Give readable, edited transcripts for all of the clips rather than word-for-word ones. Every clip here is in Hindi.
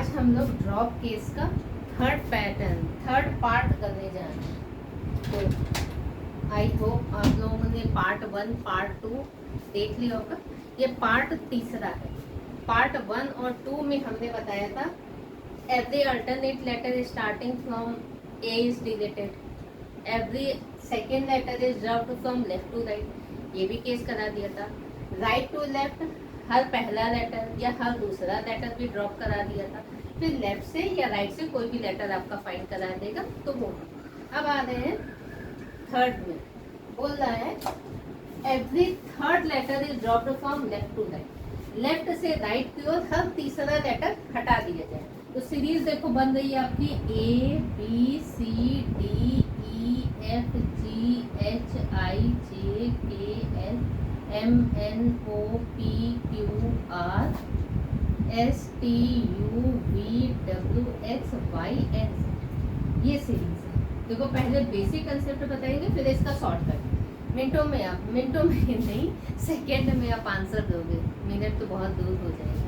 आज हम लोग ड्रॉप केस का थर्ड पार्ट करने जा रहे हैं। तो आई होप आप लोगों ने पार्ट 1 पार्ट 2 देख लिया होगा। ये पार्ट तीसरा है। पार्ट 1 और 2 में हमने बताया था every alternate letter starting from A is deleted, every second letter is dropped from left to right, ये भी केस करा दिया था। राइट टू लेफ्ट हर पहला लेटर या हर दूसरा लेटर भी ड्रॉप करा दिया था। फिर लेफ्ट से या राइट से कोई भी लेटर आपका फाइंड करा देगा तो वो। अब आ रहे हैं थर्ड में, बोल रहा है every third letter is dropped from left to right, left से राइट की ओर हर तीसरा लेटर हटा दिया जाए। तो सीरीज देखो बन रही है आपकी A B C D E F G H I J K L M N O P Q R S T U V W X Y and Z, ये सीरीज है। देखो पहले बेसिक कंसेप्ट बताएंगे फिर इसका शॉर्टकट। मिनटों में नहीं सेकेंड में आप आंसर दोगे, मिनट तो बहुत दूर हो जाएगा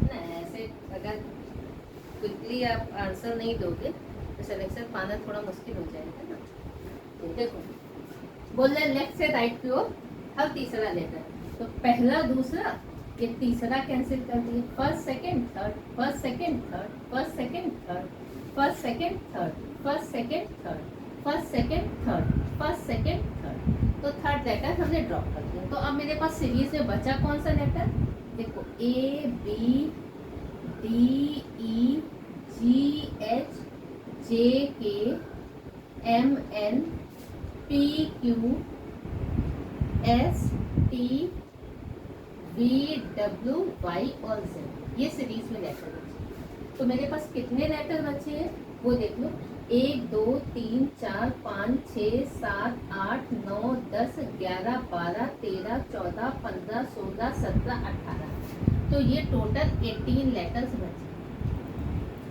ना। ऐसे अगर क्विकली आप आंसर नहीं दोगे तो सिलेक्शन पाना थोड़ा मुश्किल हो जाएगा ना। तो देखो बोल रहे लेफ्ट से राइट की ओर हर तीसरा लेटर, तो पहला दूसरा ये तीसरा कैंसिल कर दिए, first second third, first second third, first second third, first second third, first second third, first second third, first second third, तो थर्ड लेटर हमने ड्रॉप कर दिया। तो अब मेरे पास सीरीज में बचा कौन सा लेटर, देखो A B D E G H J K M N P Q S T V W Y और जेड, ये सीरीज में लेटर बचे। तो मेरे पास कितने लेटर बचे हैं वो देख लो, 1 2 3 4 5 6 7 8 9 10 11 12 13 14 15 16 17 18, तो ये टोटल 18 लेटर्स बचे।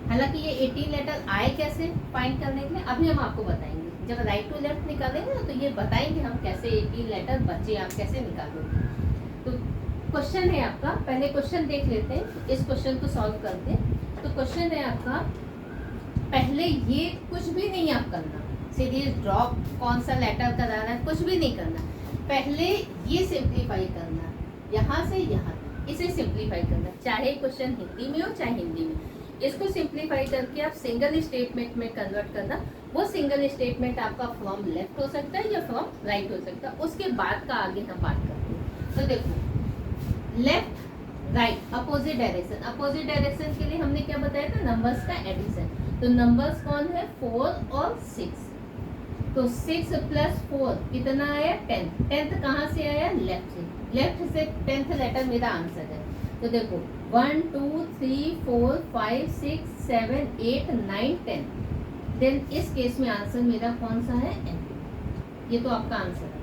हालांकि ये 18 लेटर आए कैसे फाइंड करने के लिए अभी हम आपको बताएंगे। जब राइट टू लेफ्ट निकालेंगे ना तो ये बताएंगे हम कैसे 18 लेटर बचे आप कैसे निकालोगे। तो क्वेश्चन है आपका, पहले क्वेश्चन देख लेते हैं, इस क्वेश्चन को सॉल्व करते हैं। तो क्वेश्चन है आपका, पहले ये कुछ भी नहीं आप करना, सीरीज ड्रॉप कौन सा लेटर कराना है कुछ भी नहीं करना, पहले ये सिंप्लीफाई करना, यहाँ से यहाँ इसे सिंप्लीफाई करना, चाहे क्वेश्चन हिंदी में हो चाहे हिंदी में। इसको सिंप्लीफाई करके आप सिंगल स्टेटमेंट में कन्वर्ट करना। वो सिंगल स्टेटमेंट आपका फ्रॉम लेफ्ट हो सकता है या फ्रॉम राइट हो सकता है, उसके बाद का आगे हम बात करते हैं। तो देखो left right opposite direction, opposite direction के लिए हमने क्या बताया था, नंबर्स का एडिशन। तो नंबर्स कौन है 4 और 6, तो 6 + 4 कितना आया 10, 10th कहाँ से आया लेफ्ट से, लेफ्ट से 10th लेटर मेरा आंसर है। तो देखो 1 2 3 4 5 6 7 8 9 10, देन इस केस में आंसर मेरा कौन सा है एन, ये तो आपका आंसर है।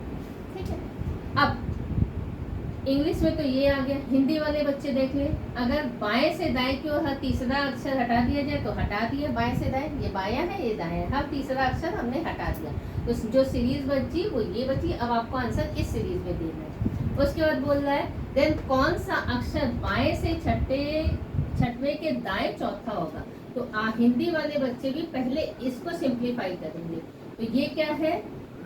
ठीक है, अब इंग्लिश में तो ये आ गया, हिंदी वाले बच्चे देख ले, अगर बाएं से दाएं की ओर हर तीसरा अक्षर हटा दिया जाए तो हटा दिया, बाएं से दाएं, ये बायां है ये दाएं है, हर तीसरा अक्षर हमने हटा दिया, तो जो सीरीज बची वो ये बची। अब आपको आंसर इस सीरीज में देना है। उसके बाद बोल रहा है देन कौन सा अक्षर बाएं से छठवें के दाएं चौथा होगा। तो हिंदी वाले बच्चे भी पहले इसको सिंप्लीफाई करेंगे। तो ये क्या है,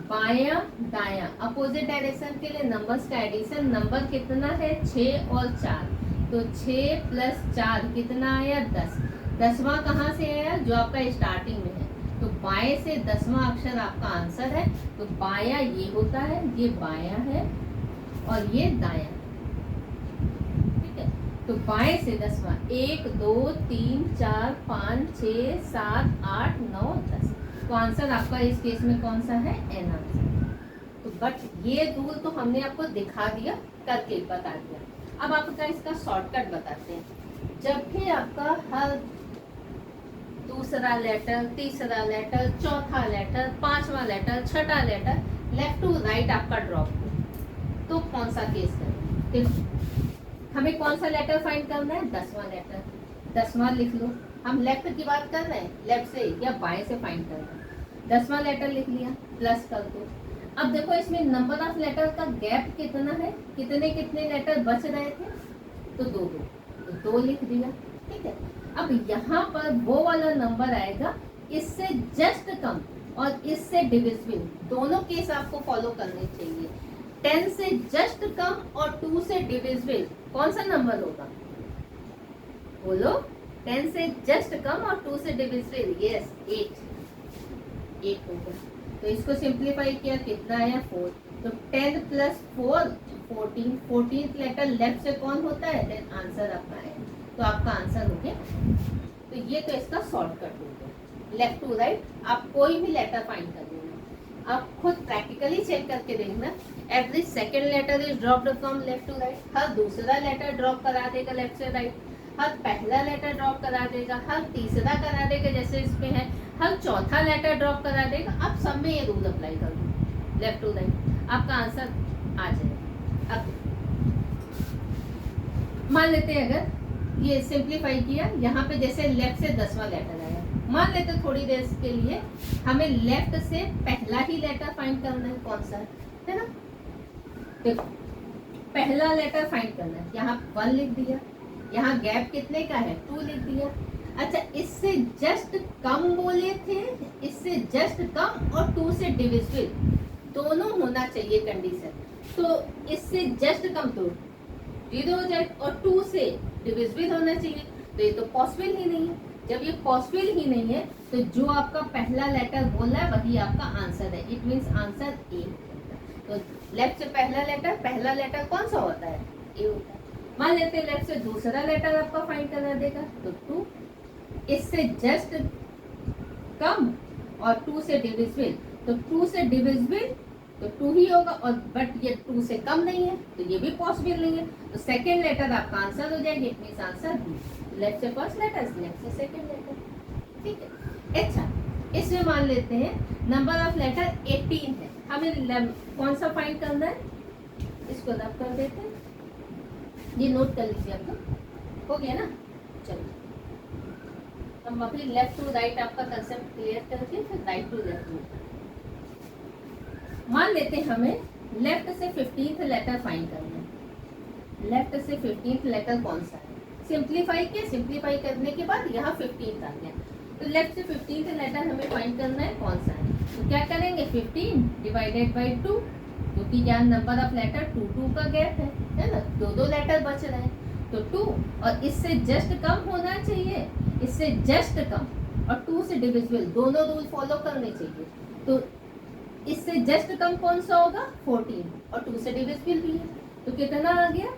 बायां दायां अपोजिट डायरेक्शन के लिए नंबर्स का एडिशन, नंबर कितना है 6 और 4, तो 6 + 4 कितना आया 10, 10वां कहाँ से आया जो आपका स्टार्टिंग में है, तो बाएं से 10वां अक्षर आपका आंसर है। तो बायां ये होता है, ये बायां है और ये दायां, ठीक है। तो बाएं से 10वां 1 2 3 4 5 6 7 8 9 10, तो आंसर आपका इस केस में कौन सा है एन आंसर। तो बट ये रूल तो हमने आपको दिखा दिया, करके बता दिया। अब आपका इसका शॉर्टकट बताते हैं। जब भी आपका हर दूसरा लेटर, तीसरा लेटर, चौथा लेटर, 5वां लेटर, छठा लेटर लेफ्ट टू राइट आपका ड्रॉप हो तो कौन सा केस करें, देखो हमें कौन सा लेटर फाइंड करना है 10वां लेटर, 10वां लिख लो। हम लेफ्ट की बात कर रहे हैं, लेफ्ट से या बाएं से फाइंड कर रहे हैं। 10वां लेटर लिख लिया, प्लस कर दो। अब देखो इसमें नंबर ऑफ लेटर का गैप कितना है, कितने कितने लेटर बच रहे थे, तो 2 2, तो 2 लिख दिया। ठीक है। अब यहाँ पर वो वाला नंबर आएगा इससे जस्ट कम और इससे डिविजिबल, दोनों केस आपको फॉलो करने चाहिए। 10 से जस्ट कम और 2 से डिविजिबल कौन सा नंबर होगा, बोलो। 10 से जस्ट कम और 2 से डिविजिबल, यस 8 होगा। तो इसको सिंप्लीफाई किया, कितना आया 4। तो 10 प्लस 4 14, 14th लेटर लेफ्ट से कौन होता है, देन आंसर आपका है। तो आपका आंसर हो गया। तो ये तो इसका शॉर्टकट हो गया, लेफ्ट टू राइट। आप कोई भी लेटर फाइंड कर लेना, आप खुद प्रैक्टिकली चेक करके देखना। Every second letter is dropped from left to right. हर दूसरा लेटर ड्रॉप करा देगा लेफ्ट से राइट, हर पहला लेटर ड्रॉप करा देगा, हर तीसरा करा देगा जैसे इसमें है, हर चौथा लेटर ड्रॉप करा देगा। आप सब में ये रूल अप्लाई कर दो, लेफ्ट टू राइट, आपका आंसर आ जाएगा। अब मान लेते हैं अगर ये सिंप्लीफाई किया, यहाँ पे जैसे लेफ्ट से 10वां लेटर आया, मान लेते थोड़ी देर के लिए हमें लेफ्ट से पहला ही लेटर फाइंड करना है, कौन सा है ना। देखो पहला लेटर फाइंड करना है, यहाँ 1 लिख दिया, यहाँ गैप कितने का है 2 लिख दिया। अच्छा इससे जस्ट कम बोले थे, इससे जस्ट कम और 2 से डिविजिबल दोनों होना चाहिए कंडीशन। तो इससे जस्ट कम तो 0 हो जाए और 2 से डिविजिबल होना चाहिए, तो ये तो पॉसिबल ही नहीं है। जब ये पॉसिबल ही नहीं है तो जो आपका पहला लेटर बोला है वही आपका आंसर है, इट मींस आंसर ए। तो लेफ्ट से पहला लेटर कौन सा होता है, ए होता है। मान लेते हैं लेफ्ट से दूसरा लेटर आपका फाइंड करा देगा, तो 2, इससे जस्ट कम और 2 से डिविजिबल, तो 2 से डिविजिबल तो 2 ही होगा, और बट ये 2 से कम नहीं है तो ये भी पॉसिबल नहीं है। तो सेकेंड लेटर आपका आंसर हो जाएगा, it means answer B. Left से फर्स्ट लेटर, लेफ्ट से सेकेंड लेटर, ठीक है। अच्छा इसमें मान लेते हैं नंबर ऑफ लेटर 18 है, हमें कौन सा फाइंड करना है, इसको रब कर देते हैं, ये नोट कर लीजिए आपको, हो गया ना। चलो हम अभी लेफ्ट टू राइट आपका कंसेप्ट क्लियर करके फिर राइट टू लेफ्ट। मान लेते हैं हमें लेफ्ट से 15th लेटर फाइंड करना है, लेफ्ट से 15th लेटर कौन सा है, सिंप्लीफाई किया, सिंप्लीफाई करने के बाद यहाँ 15th आ गया, तो लेफ्ट से 15th लेटर हमें फाइंड करना है कौन सा है। तो क्या करेंगे 15 डिवाइडेड बाई 2, क्योंकि यहाँ नंबर ऑफ लेटर 2 का गैप है ना, 2 लेटर बच रहे हैं, तो 2 और इससे जस्ट कम होना चाहिए, इससे जस्ट कम और 2 से डिविजिबल, दोनों रूल फॉलो करने चाहिए। तो इससे जस्ट कम कौन सा होगा 14 और 2 से डिविजिबल भी है, तो कितना आ गया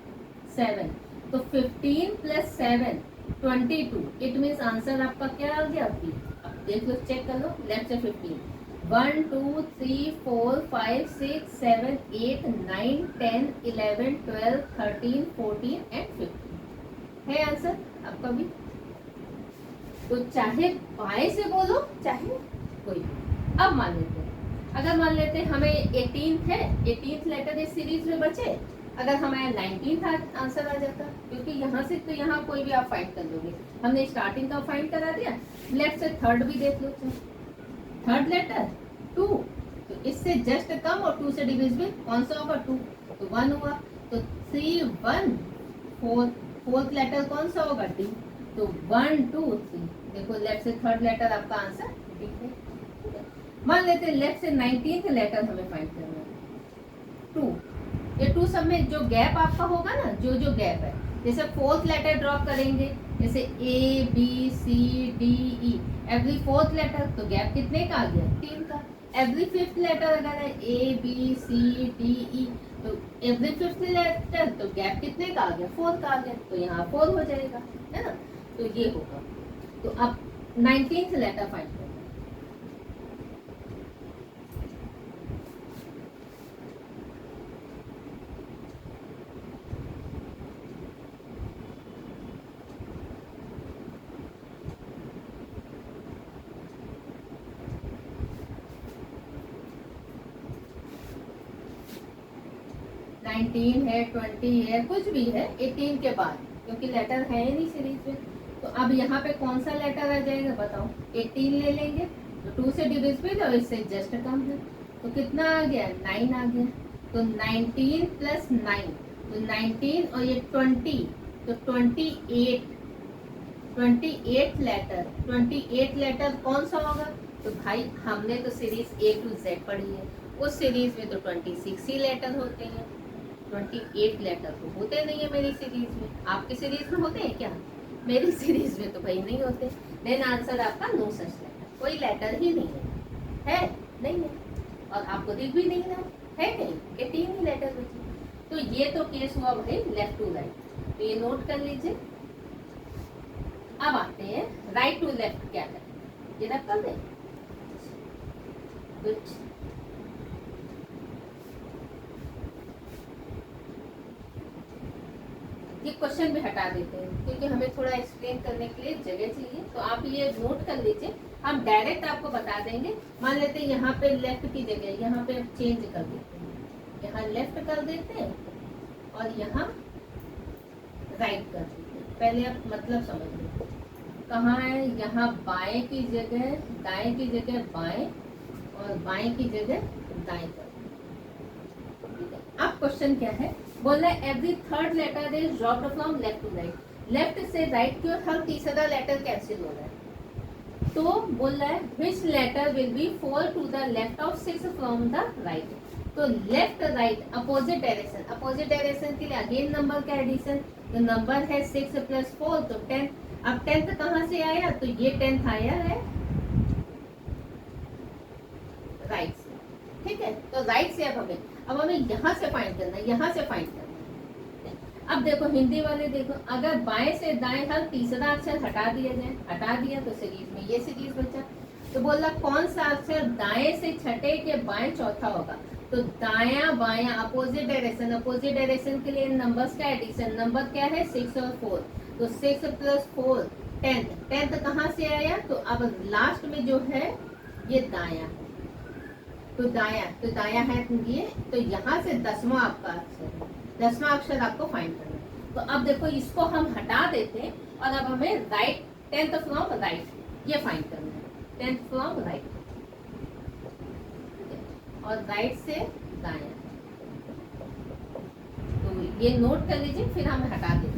7। तो 15 प्लस 7 22, इट मीन्स आंसर आपका क्या आ गया बी। अब देख लो, चेक कर लो, लेफ्ट से 15 1 2 3 4 5 6 7 8 9 10 11 12 13 14 एंड 15 है आंसर आपका भी। तो चाहे बाएं से बोलो चाहे कोई। अब मान लेते हैं, अगर मान लेते हैं हमें 18th है, 18th लेटर इस सीरीज में बचे, अगर हमारा 19th आंसर आ जाता, क्योंकि यहाँ से तो यहाँ कोई भी आप फाइंड कर लोगे, हमने स्टार्टिंग का फाइंड करा दिया। लेफ्ट से थर्ड भी देख लो, थर्ड लेटर 2, तो इससे जस्ट कम और 2 से डिविजिबल कौन सा होगा 2, तो 1 हुआ, तो 3 1 4, फोर्थ लेटर कौन सा होगा डी, तो 1 2 3, देखो लेफ्ट से थर्ड लेटर आपका आंसर डी है। मान लेते हैं लेफ्ट से 19th लेटर हमें फाइंड करना है 2, ये 2 सब में जो गैप आपका होगा ना, जो गैप है, जैसे फोर्थ लेटर ड्रॉप करेंगे, जैसे A B C D E, every fourth letter तो गैप कितने का आ गया 3 का। एवरी फिफ्थ लेटर अगर है ए बी सी डी ई, तो एवरी फिफ्थ लेटर तो गैप कितने का आ गया 4 का आ गया, तो यहाँ 4 हो जाएगा, है ना। तो ये होगा, तो अब 19th लेटर फाइंड करना है। 19 है 20 है कुछ भी है 18 के बाद, क्योंकि लेटर है नहीं सीरीज में। तो अब यहाँ पे कौन सा लेटर आ जाएगा बताओ, 18 ले लेंगे, तो 2 से डिविजिबल और इससे जस्ट कम है, तो कितना आ गया 9 आ गया। तो 19 प्लस 9, तो 19 और ये 20, तो 28, 28 लेटर, 28 लेटर कौन सा होगा? तो भाई हमने तो सीरीज A to Z पढ़ी है, उस सीरीज में तो 26 ही लेटर होते हैं, 28 लेटर तो होते नहीं है मेरी सीरीज में। आपकी सीरीज में होते हैं क्या? मेरी सीरीज में तो भाई नहीं होते। देन आंसर आपका नो सच लेटर, कोई लेटर ही नहीं है नहीं है, और आपको दिख भी नहीं रहा है कहीं कि 3 ही लेटर बचे। तो ये तो केस हुआ भाई लेफ्ट टू राइट, तो ये नोट कर लीजिए। अब आते हैं राइट टू लेफ्ट, क्या करें? ये रख कर दें कुछ, ये क्वेश्चन भी हटा देते हैं क्योंकि हमें थोड़ा एक्सप्लेन करने के लिए जगह चाहिए। तो आप ये नोट कर लीजिए, हम डायरेक्ट आपको बता देंगे। मान लेते हैं यहाँ पे लेफ्ट की जगह यहाँ पे चेंज कर देते हैं, यहाँ लेफ्ट कर देते हैं और यहाँ राइट कर देते हैं। पहले आप मतलब समझ लो कहाँ है, यहाँ बाएं की जगह दाएं की जगह बाएं और बाएं की जगह दाएं कर देते हैं। अब क्वेश्चन क्या है, बोल रहा है every third letter is dropped from left to right. Left से राइट की ओर हर तीसरा लेटर कैंसिल हो रहा है, तो बोल रहा है which letter will be fall to the left of 6 from the right. तो left right opposite direction, opposite direction के लिए अगेन नंबर का एडिशन, तो नंबर है 6 + 4 तो 10। अब 10th कहाँ से आया, तो ये 10th आया है राइट से, ठीक है। तो राइट से अब हमें यहाँ से फाइंड करना है, यहाँ से फाइंड करना है। अब देखो हिंदी वाले देखो, अगर बाएं से दाएं हर तीसरा अक्षर हटा दिया जाए, हटा दिया तो सीरीज में ये सीरीज बचा। तो बोला कौन सा अक्षर दाएं से छठे के बाएं चौथा होगा, तो दाया बाया अपोजिट डायरेक्शन, अपोजिट डायरेक्शन के लिए नंबर्स का एडिशन, नंबर क्या है 6 और 4, तो 6 + 4 10th, 10th कहाँ से आया, तो अब लास्ट में जो है ये दाया है, तो दाया है ये, तो यहाँ से 10वां आपका अक्षर है, 10वां अक्षर आपको फाइंड करना है। तो अब देखो इसको हम हटा देते हैं और अब हमें राइट 10th फ्रॉम राइट ये फाइंड करना है, 10th फ्रॉम राइट और राइट से दाया। तो ये नोट कर लीजिए, फिर हम हटा देंगे।